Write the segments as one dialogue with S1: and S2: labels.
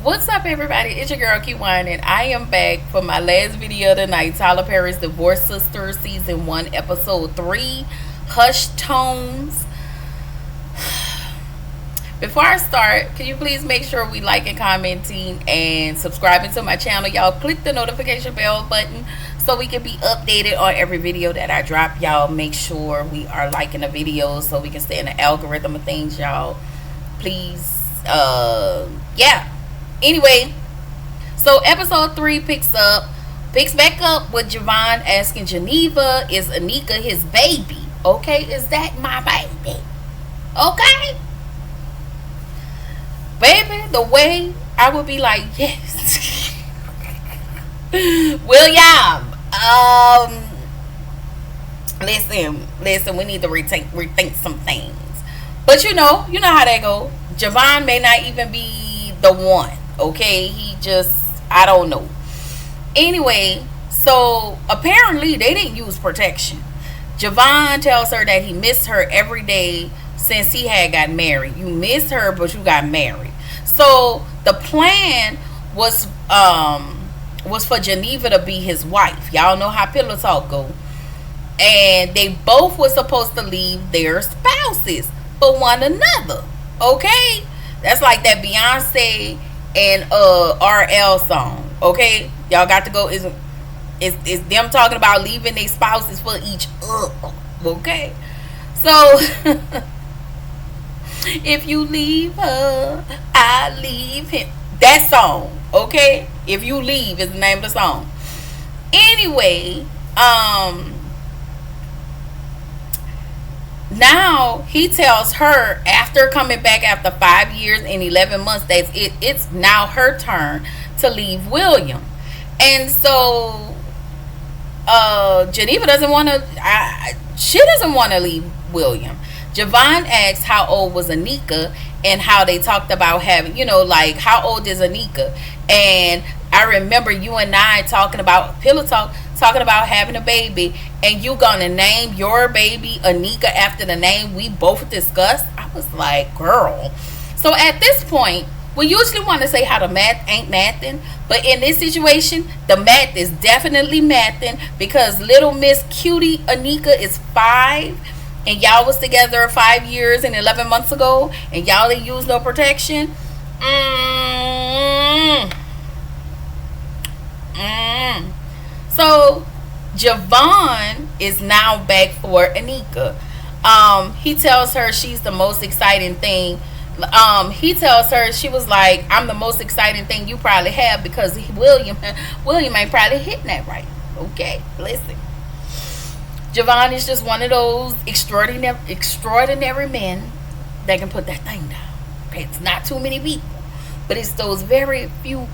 S1: What's up, everybody? It's your girl Q1, and I am back for my last video of the night. Tyler Perry's Divorce Sisters Season 1, Episode 3, Hush Tones. Before I start, can you please make sure we like and commenting and subscribing to my channel? Y'all click the notification bell button so we can be updated on every video that I drop. Y'all make sure we are liking the videos so we can stay in the algorithm of things, y'all. Please, yeah. Anyway, so episode 3 picks back up with Javon asking Geneva, is Anika his baby? Okay, is that my baby? Okay, baby, the way I would be like, yes. William, listen, we need to rethink some things. But you know how that go. Javon may not even be the one. Okay, he just, I don't know. Anyway, so apparently they didn't use protection. Javon tells her that he missed her every day since he had got married. You missed her, but you got married. So the plan was for Geneva to be his wife. Y'all know how pillow talk go. And they both were supposed to leave their spouses for one another. Okay, that's like that Beyonce and RL song. Okay, y'all got to go. Is them talking about leaving their spouses for each other. Okay, so if you leave her, I leave him. That song. Okay, if you leave is the name of the song. Anyway, now he tells her, after coming back after 5 years and 11 months, that it's now her turn to leave William. And so Geneva doesn't want to, she doesn't want to leave William. Javon asks how old was Anika and how they talked about having, like, how old is Anika? And I remember you and I talking about pillow talk, talking about having a baby, and you gonna name your baby Anika after the name we both discussed. I was like, girl. So at this point, we usually want to say how the math ain't mathing, but in this situation, the math is definitely mathing, because little Miss Cutie Anika is 5, and y'all was together 5 years and 11 months ago, and y'all didn't use no protection. So Javon is now back for Anika. He tells her she's the most exciting thing. He tells her, she was like, I'm the most exciting thing you probably have, because William ain't probably hitting that right. Okay, listen. Javon is just one of those extraordinary men that can put that thing down. Okay, it's not too many people, but it's those very few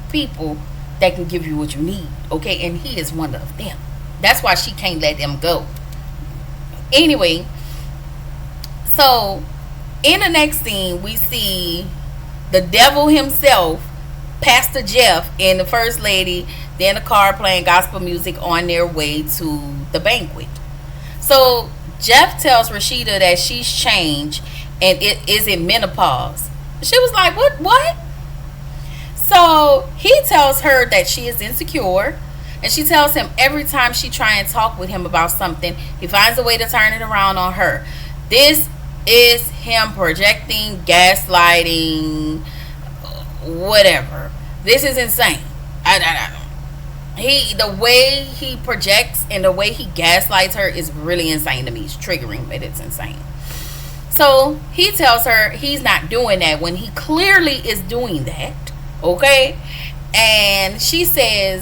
S1: people that can give you what you need. Okay, and he is one of them. That's why she can't let them go. Anyway, so in the next scene, we see the devil himself, Pastor Jeff, and the First Lady, then the car playing gospel music on their way to the banquet. So Jeff tells Rashida that she's changed and it is in menopause. She was like, what? So he tells her that she is insecure, and she tells him every time she try and talk with him about something, he finds a way to turn it around on her. This is him projecting, gaslighting, whatever. This is insane. The way he projects and the way he gaslights her is really insane to me. It's triggering, but it's insane. So he tells her he's not doing that when he clearly is doing that. Okay, and she says,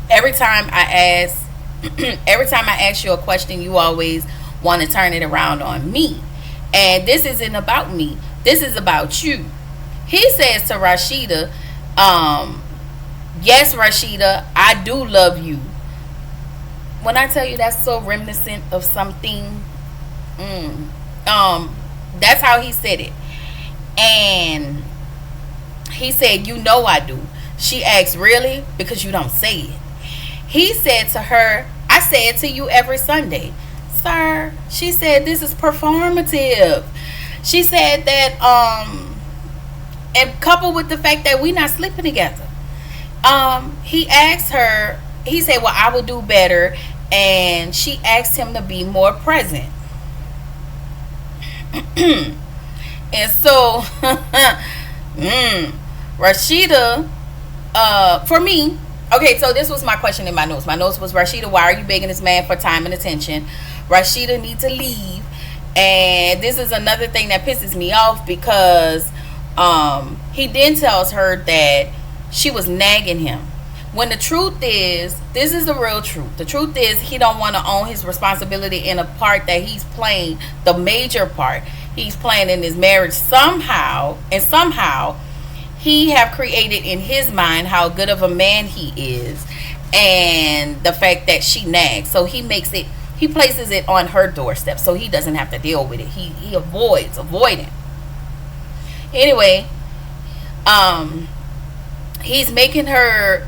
S1: every time I ask you a question, you always want to turn it around on me, and this isn't about me. This is about you. He says to Rashida, yes, Rashida, I do love you. When I tell you that's so reminiscent of something, that's how he said it. And he said, you know I do. She asked, really? Because you don't say it. He said to her, I say it to you every Sunday. Sir, she said, this is performative. She said that And coupled with the fact that we not sleeping together. He asked her, he said, well, I will do better. And she asked him to be more present. And so, Rashida, for me, okay, so this was my question in my notes. My notes was, Rashida, why are you begging this man for time and attention? Rashida needs to leave. And this is another thing that pisses me off because he then tells her that she was nagging him. When the truth is, this is the real truth. The truth is he don't want to own his responsibility in a part that he's playing, the major part he's playing in his marriage somehow. And somehow he have created in his mind how good of a man he is, and the fact that she nags. So he places it on her doorstep so he doesn't have to deal with it. He avoiding. Anyway, he's making her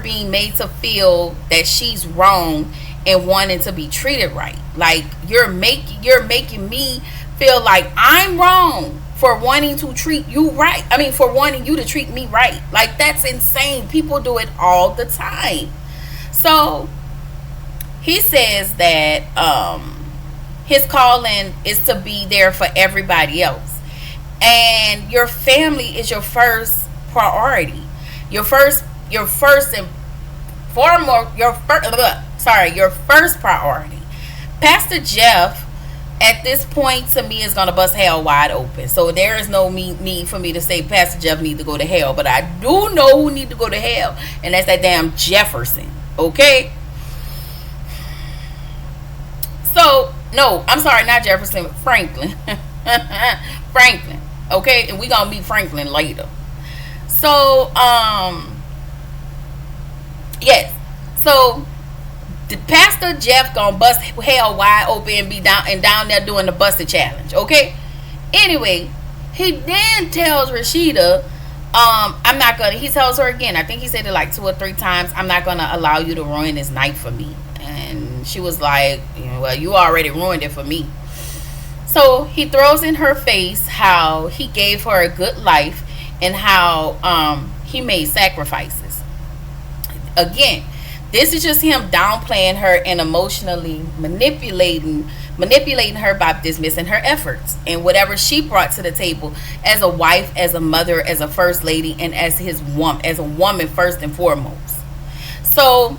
S1: being made to feel that she's wrong and wanting to be treated right. Like you're making me feel like I'm wrong for wanting to treat you right. I mean, for wanting you to treat me right. Like, that's insane. People do it all the time. So he says that his calling is to be there for everybody else, and your family is your first priority. Your first and foremost, your first priority. Pastor Jeff, at this point, to me, is going to bust hell wide open. So there is no need for me to say Pastor Jeff need to go to hell. But I do know who need to go to hell, and that's that damn Jefferson. Okay? So, no, I'm sorry, not Jefferson, but Franklin. Franklin. Okay? And we going to meet Franklin later. So, yes. So, the Pastor Jeff gonna bust hell wide open and be down there doing the busted challenge. Okay. Anyway, he then tells Rashida, I'm not gonna. He tells her again. I think he said it like 2 or 3 times. I'm not gonna allow you to ruin this night for me. And she was like, well, you already ruined it for me. So he throws in her face how he gave her a good life and how he made sacrifices. Again, this is just him downplaying her and emotionally manipulating her by dismissing her efforts and whatever she brought to the table as a wife, as a mother, as a first lady, and as a woman first and foremost. So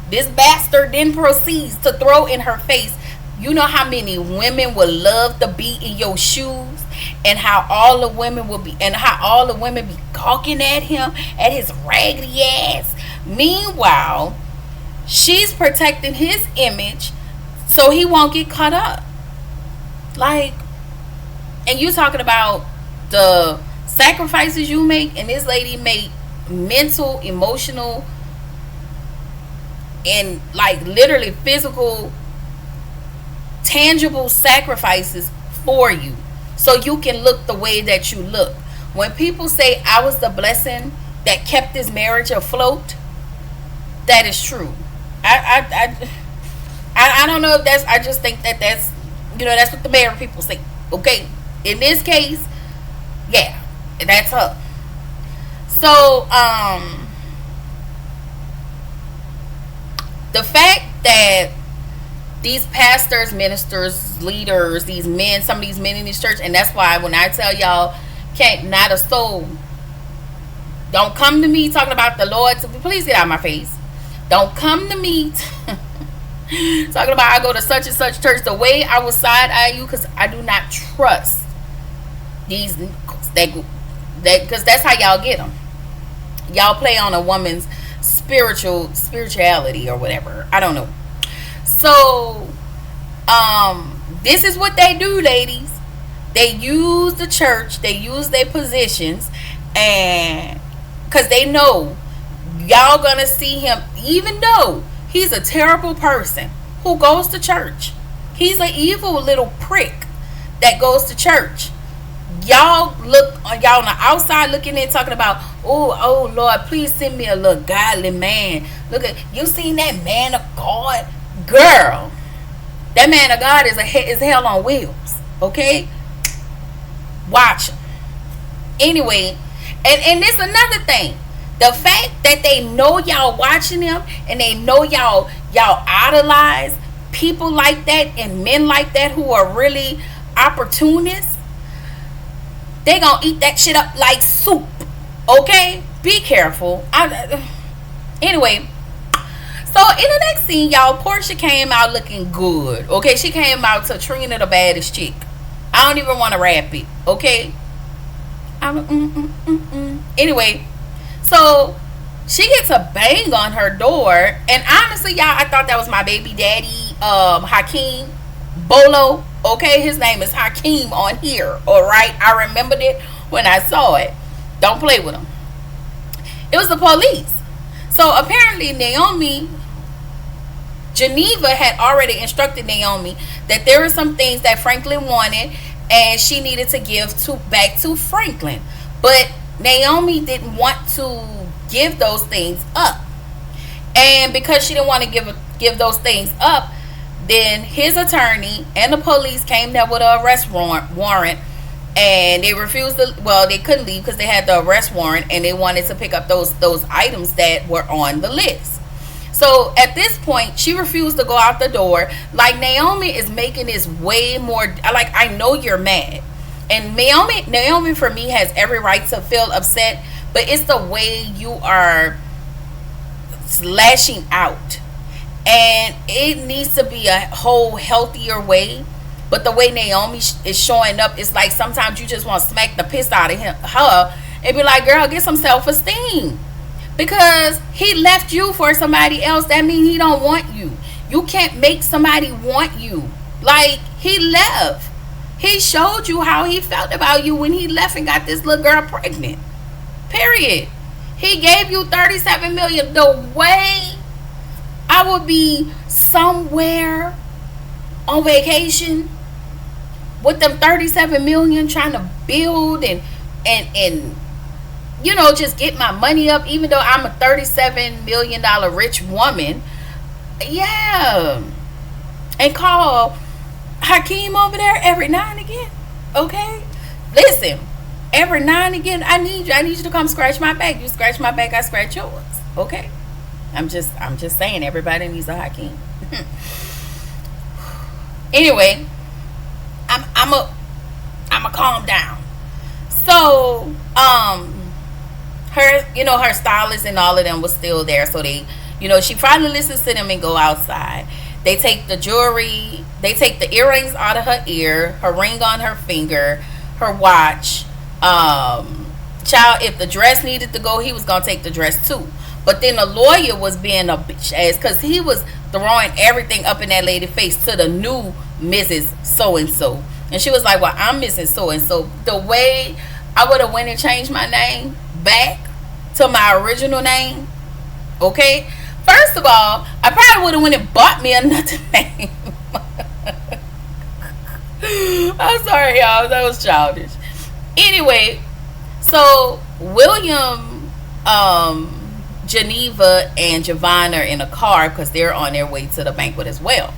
S1: this bastard then proceeds to throw in her face, you know how many women would love to be in your shoes, and how all the women be gawking at him, at his raggedy ass. Meanwhile, she's protecting his image so he won't get caught up. Like, and you talking about the sacrifices you make, and this lady made mental, emotional, and like literally physical, tangible sacrifices for you so you can look the way that you look. When people say I was the blessing that kept this marriage afloat, that is true. I don't know if that's, I just think that that's, that's what the married people say. Okay, in this case, yeah, that's her. So the fact that these pastors, ministers, leaders, these men, some of these men in this church, and that's why when I tell y'all, can't, not a soul, don't come to me talking about the Lord. So please get out of my face. Don't come to me talking about I go to such and such church. The way I will side eye you, because I do not trust these because that's how y'all get them. Y'all play on a woman's spirituality or whatever. I don't know. So this is what they do, ladies. They use the church, they use their positions, and because they know y'all gonna see him, even though he's a terrible person who goes to church. He's an evil little prick that goes to church. Y'all on the outside looking in, talking about, oh Lord, please send me a little godly man. Look at, you seen that man of God? Girl, that man of God is hell on wheels. Okay, watch him. Anyway, and this another thing. The fact that they know y'all watching them and they know y'all idolize people like that and men like that who are really opportunists, they gonna eat that shit up like soup. Okay? Be careful. Anyway, so in the next scene, y'all, Portia came out looking good. Okay? She came out to Trina the baddest chick. I don't even want to rap it. Okay? Anyway, so she gets a bang on her door, and honestly, y'all, I thought that was my baby daddy, Hakeem Bolo. Okay, his name is Hakeem on here. All right, I remembered it when I saw it. Don't play with him. It was the police. So apparently, Geneva had already instructed Naomi that there were some things that Franklin wanted, and she needed to give back to Franklin. But Naomi didn't want to give those things up. And because she didn't want to give those things up, then his attorney and the police came there with an arrest warrant, and they refused to, well, they couldn't leave because they had the arrest warrant, and they wanted to pick up those items that were on the list. So at this point, she refused to go out the door. Like, Naomi is making this way more, like, I know you're mad. And Naomi for me has every right to feel upset, but it's the way you are lashing out. And it needs to be a whole healthier way. But the way Naomi is showing up, it's like sometimes you just want to smack the piss out of her and be like, girl, get some self-esteem. Because he left you for somebody else, that means he don't want you. You can't make somebody want you. Like, he left. He showed you how he felt about you when he left and got this little girl pregnant. Period. He gave you $37 million. The way I would be somewhere on vacation with them $37 million trying to build and you know, just get my money up, even though I'm a $37 million rich woman. Yeah. And call Hakeem over there every now and again. Okay? Listen, every now and again, I need you to come scratch my back. You scratch my back, I scratch yours. Okay? I'm just saying, everybody needs a Hakeem. Anyway, I'm a calm down. So, her stylist and all of them was still there. So they, she finally listens to them and go outside. They take the jewelry, they take the earrings out of her ear, her ring on her finger, her watch. Child, if the dress needed to go, he was gonna take the dress too. But then the lawyer was being a bitch ass because he was throwing everything up in that lady's face to the new Mrs. So-and-so. And she was like, well, I'm Mrs. So-and-so. The way I would have went and changed my name back to my original name, okay? First of all, I probably would have went and bought me another name. I'm sorry, y'all. That was childish. Anyway, so William, Geneva, and Javon are in a car because they're on their way to the banquet as well.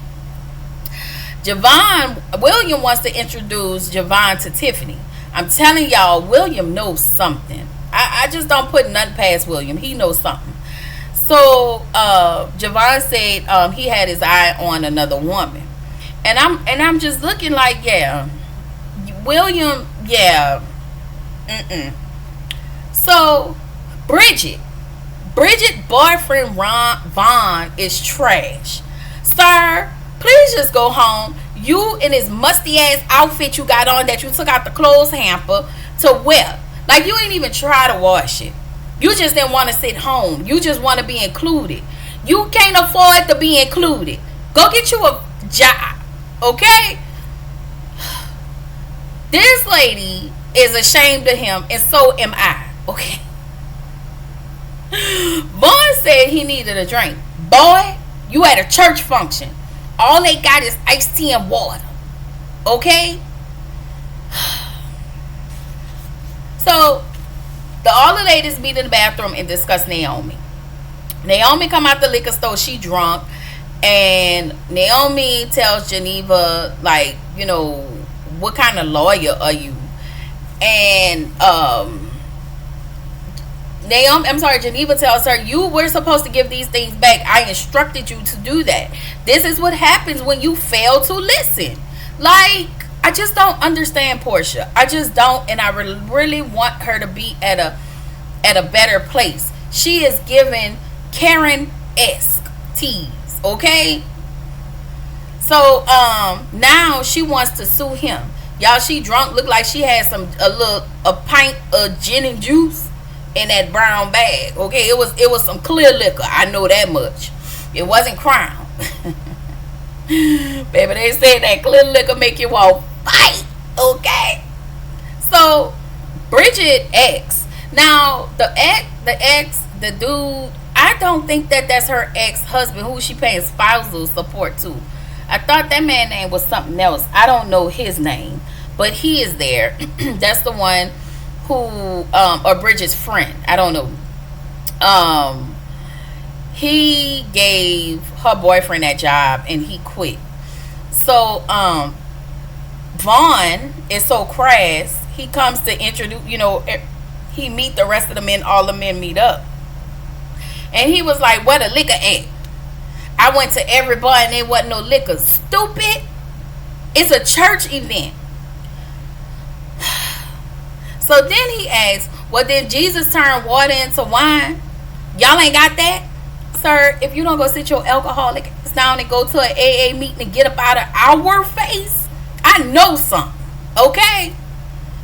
S1: William wants to introduce Javon to Tiffany. I'm telling y'all, William knows something. I just don't put nothing past William. He knows something. So Javon said he had his eye on another woman, and I'm just looking like, yeah, William, yeah. So Bridget boyfriend Vaughn is trash. Sir, please just go home. You in this musty ass outfit you got on that you took out the clothes hamper to wear. Like, you ain't even try to wash it. You just didn't want to sit home. You just want to be included. You can't afford to be included. Go get you a job. Okay? This lady is ashamed of him, and so am I. Okay? Vaughn said he needed a drink. Boy, you at a church function. All they got is iced tea and water. Okay? So, all the ladies meet in the bathroom and discuss Naomi. Naomi come out the liquor store. She drunk. And Naomi tells Geneva, like, what kind of lawyer are you? And Geneva tells her, you were supposed to give these things back. I instructed you to do that. This is what happens when you fail to listen. Like, I just don't understand Portia. I just don't, and I really want her to be at a better place. She is given Karen-esque tease, okay? So now she wants to sue him. Y'all, she drunk, looked like she had a pint of gin and juice in that brown bag. Okay, it was some clear liquor. I know that much. It wasn't Crown. Baby, they said that clear liquor make you want fight. Okay. So Bridget X. Now the dude, I don't think that's her ex-husband who she paying spousal support to. I thought that man's name was something else. I don't know his name, but he is there. That's the one who, or Bridget's friend. I don't know. He gave her boyfriend that job and he quit. So, Vaughn is so crass. He comes to introduce, he meet the rest of the men. All the men meet up. And he was like, "What a liquor at? I went to every bar and there wasn't no liquor." Stupid. It's a church event. So then he asks, "Well, did Jesus turn water into wine? Y'all ain't got that? Sir, if you don't go sit your alcoholic down and go to an AA meeting and get up out of our face, I know something." Okay?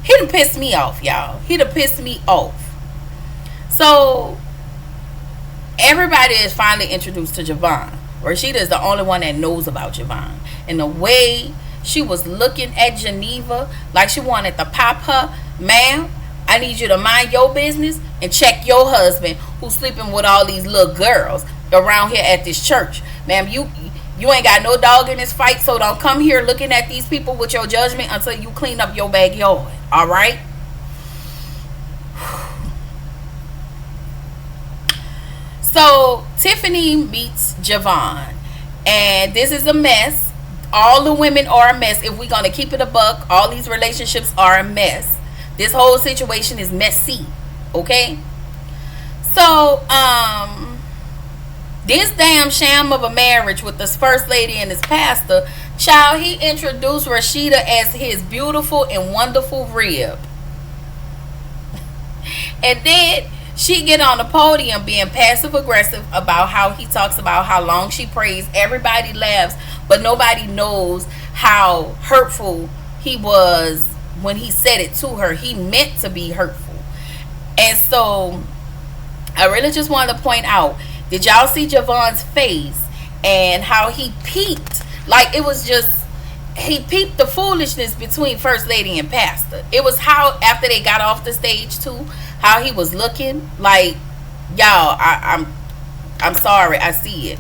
S1: He done pissed me off, y'all. He done pissed me off. So everybody is finally introduced to Javon. Rashida is the only one that knows about Javon. And the way she was looking at Geneva like she wanted to pop her, "Ma'am, I need you to mind your business and check your husband who's sleeping with all these little girls around here at this church. Ma'am, you ain't got no dog in this fight, so don't come here looking at these people with your judgment until you clean up your backyard. All right?" So Tiffany meets Javon, and this is a mess. All the women are a mess. If we're gonna keep it a buck, all these relationships are a mess. This whole situation is messy. Okay? So, this damn sham of a marriage with this first lady and this pastor, child, he introduced Rashida as his beautiful and wonderful rib. And then she get on the podium being passive aggressive about how he talks about how long she prays. Everybody laughs, but nobody knows how hurtful he was when he said it to her. He meant to be hurtful. And so I really just wanted to point out, did y'all see Javon's face and how he peeped? Like, it was just, he peeped the foolishness between First Lady and Pastor. It was how, after they got off the stage too, how he was looking. Like, y'all, I'm sorry, I see it.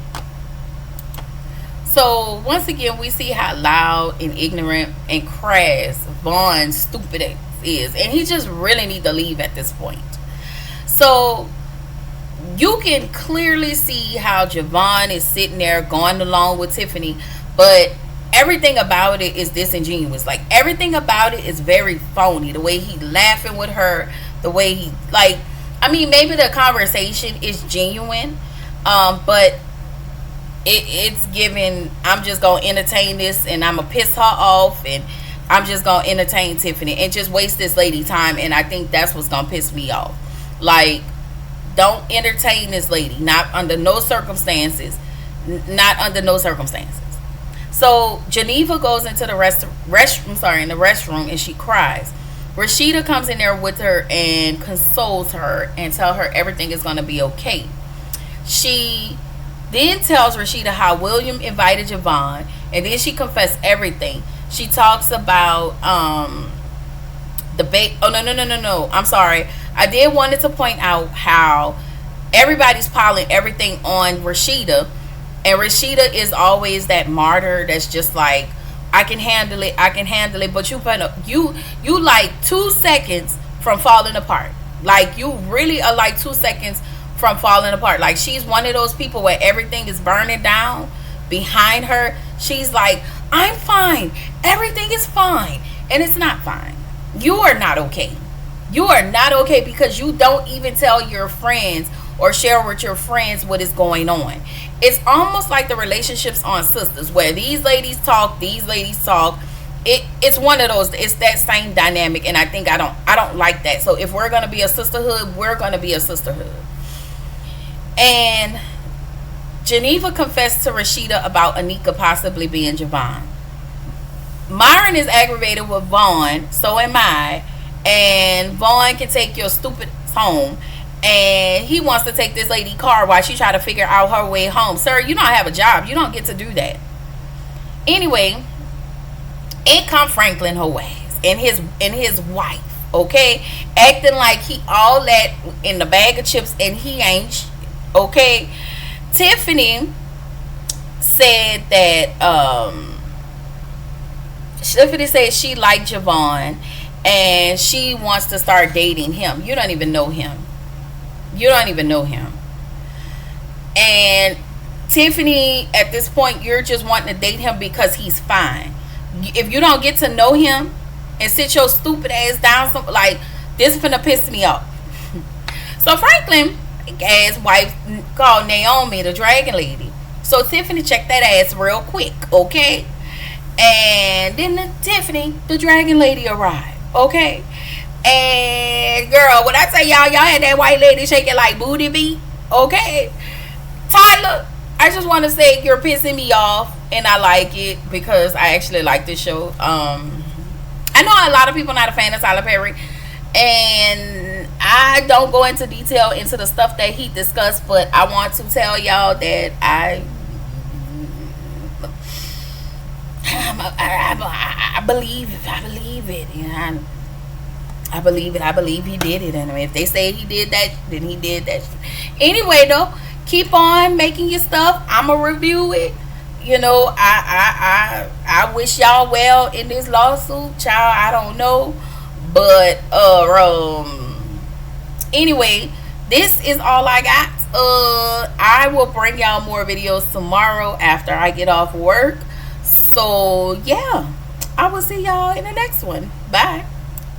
S1: So once again, we see how loud and ignorant and crass Vaughn's stupid is, and he just really need to leave at this point. So you can clearly see how Javon is sitting there going along with Tiffany, but everything about it is disingenuous. Like, everything about it is very phony. The way he laughing with her, the way he, like, I mean, maybe the conversation is genuine, but it's given, I'm just gonna entertain this and I'm gonna piss her off and I'm just gonna entertain Tiffany and just waste this lady time. And I think that's what's gonna piss me off. Like, don't entertain this lady, not under no circumstances. Not under no circumstances. So Geneva goes into the restroom and she cries. Rashida comes in there with her and consoles her and tell her everything is going to be okay. She then tells Rashida how William invited Javon, and then she confessed everything. She talks about the no. I'm sorry. I did wanted to point out how everybody's piling everything on Rashida, and Rashida is always that martyr that's just like, I can handle it, but you like 2 seconds from falling apart. Like, you really are like 2 seconds from falling apart. Like, she's one of those people where everything is burning down behind her. She's like, I'm fine, everything is fine, and it's not fine. You are not okay. You are not okay because you don't even tell your friends or share with your friends what is going on. It's almost like the relationships on Sistas where these ladies talk. It's one of those. It's that same dynamic, and I think I don't like that. So if we're gonna be a sisterhood, we're gonna be a sisterhood. And Geneva confessed to Rashida about Anika possibly being Javon. Myron is aggravated with Vaughn, so am I. And Vaughn can take your stupid home. And he wants to take this lady car while she try to figure out her way home. Sir, you don't have a job. You don't get to do that. Anyway, in come Franklin her ways and his wife, okay? Acting like he all that in the bag of chips and he ain't, okay? Tiffany said that Tiffany said she liked Javon and she wants to start dating him. You don't even know him. You don't even know him. And Tiffany, at this point, you're just wanting to date him because he's fine. If you don't get to know him and sit your stupid ass down, like, this is finna piss me off. So Franklin ass wife called Naomi the dragon lady. So Tiffany checked that ass real quick, okay? And then Tiffany, the dragon lady, arrived, okay? And girl, when I tell y'all had that white lady shaking like booty beat, okay? Tyler, I just want to say you're pissing me off, and I like it because I actually like this show. I know a lot of people are not a fan of Tyler Perry, and I don't go into detail into the stuff that he discussed, but I want to tell y'all that I believe it. You know, I believe it. I believe he did it. And if they say he did that, then he did that. Anyway, though, keep on making your stuff. I'ma review it. You know, I wish y'all well in this lawsuit, child. I don't know, but anyway, this is all I got. I will bring y'all more videos tomorrow after I get off work. So yeah, I will see y'all in the next one. Bye.